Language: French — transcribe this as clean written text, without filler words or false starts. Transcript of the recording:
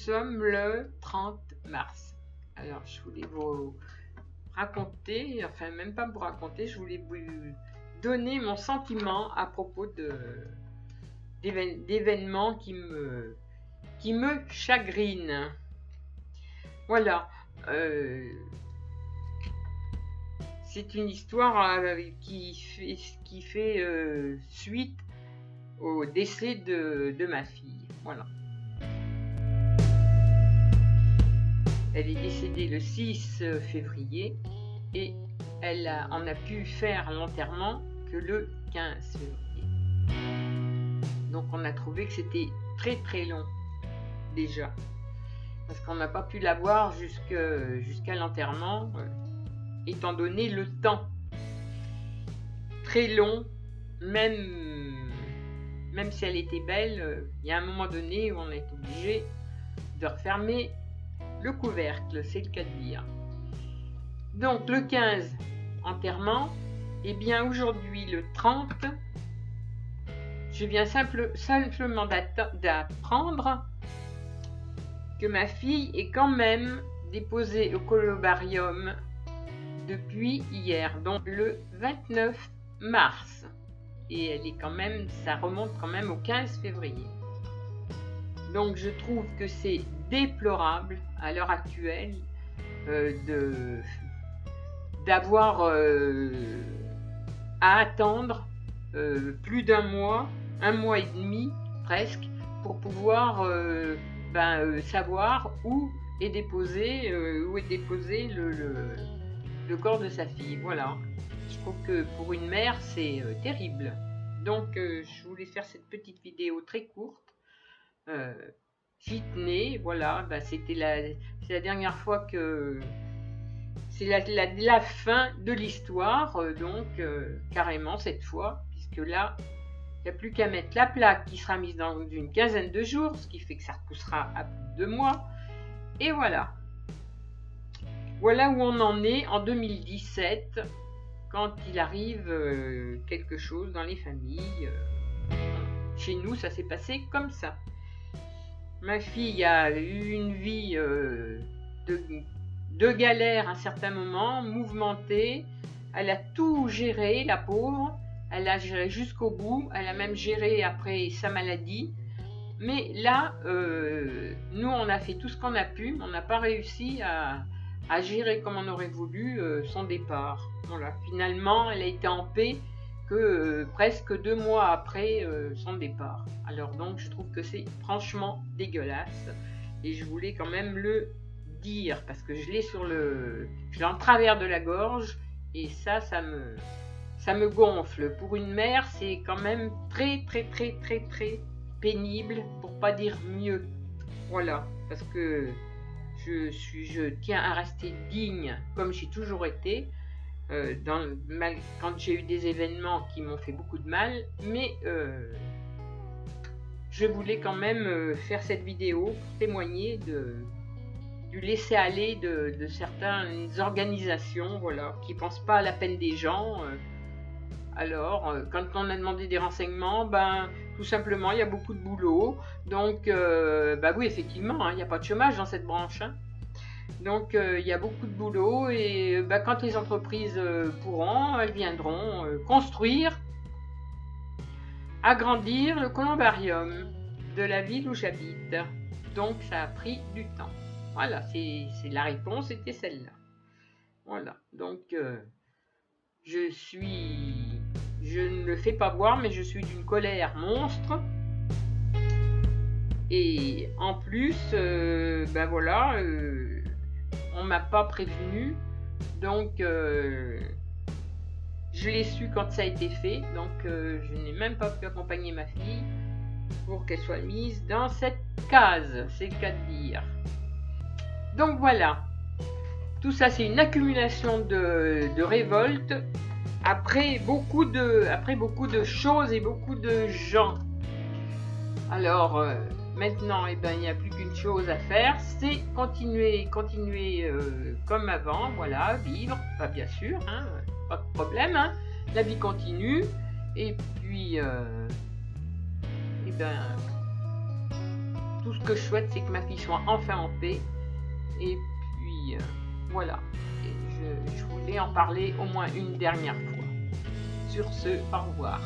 sommes le 30 mars. Alors, je voulais vous raconter, enfin même pas vous raconter, je voulais vous donner mon sentiment à propos d'événements qui me chagrinent. Voilà. C'est une histoire qui fait suite au décès de ma fille. Voilà. Elle est décédée le 6 février et on a pu faire l'enterrement que le 15 février. Donc on a trouvé que c'était très très long déjà. Parce qu'on n'a pas pu la voir jusqu'à l'enterrement, étant donné le temps très long, même si elle était belle, il y a un moment donné où on est obligé de refermer le couvercle, c'est le cas de dire. Donc le 15, enterrement, et bien aujourd'hui le 30, je viens simplement d'apprendre que ma fille est quand même déposée au columbarium depuis hier, donc le 29 mars. Et ça remonte quand même au 15 février. Donc je trouve que c'est déplorable à l'heure actuelle d'avoir à attendre plus d'un mois et demi presque, pour pouvoir savoir où est déposé le corps de sa fille. Voilà. Je trouve que pour une mère, c'est terrible. Donc, je voulais faire cette petite vidéo très courte. J'y tenais, voilà. C'est la dernière fois que... C'est la fin de l'histoire, carrément cette fois, puisque là, il n'y a plus qu'à mettre la plaque qui sera mise dans une quinzaine de jours, ce qui fait que ça repoussera à plus de 2 mois. Et voilà. Voilà où on en est en 2017, quand il arrive quelque chose dans les familles. Chez nous, ça s'est passé comme ça. Ma fille a eu une vie de galère à un certain moment, mouvementée. Elle a tout géré, la pauvre. Elle a géré jusqu'au bout. Elle a même géré après sa maladie. Mais là, nous, on a fait tout ce qu'on a pu. On n'a pas réussi à gérer comme on aurait voulu son départ. Voilà. Finalement, elle a été en paix que presque 2 mois après son départ. Alors donc, je trouve que c'est franchement dégueulasse. Et je voulais quand même le dire, parce que je l'ai en travers de la gorge. Et ça me gonfle. Pour une mère, c'est quand même très, très, très, très, très pénible, pour pas dire mieux. Voilà, parce que je tiens à rester digne, comme j'ai toujours été, quand j'ai eu des événements qui m'ont fait beaucoup de mal, mais je voulais quand même faire cette vidéo pour témoigner du laisser-aller de certaines organisations, voilà, qui ne pensent pas à la peine des gens. Alors, quand on a demandé des renseignements, tout simplement, il y a beaucoup de boulot. Donc, oui, effectivement, il n'y a pas de chômage dans cette branche. Donc, il y a beaucoup de boulot. Et quand les entreprises pourront, elles viendront construire, agrandir le columbarium de la ville où j'habite. Donc, ça a pris du temps. Voilà, c'est la réponse, c'était celle-là. Voilà, donc... je ne le fais pas voir, mais je suis d'une colère monstre. Et en plus, on m'a pas prévenu. Donc, je l'ai su quand ça a été fait. Donc, je n'ai même pas pu accompagner ma fille pour qu'elle soit mise dans cette case. C'est le cas de dire. Donc, voilà. Tout ça, c'est une accumulation de révolte après beaucoup de choses et beaucoup de gens. Alors, maintenant, il n'y a plus qu'une chose à faire, c'est continuer comme avant, voilà, vivre, bien sûr, pas de problème, la vie continue, et puis, tout tout ce que je souhaite, c'est que ma fille soit enfin en paix. Et puis, voilà. Et je voulais en parler au moins une dernière fois. Sur ce, au revoir.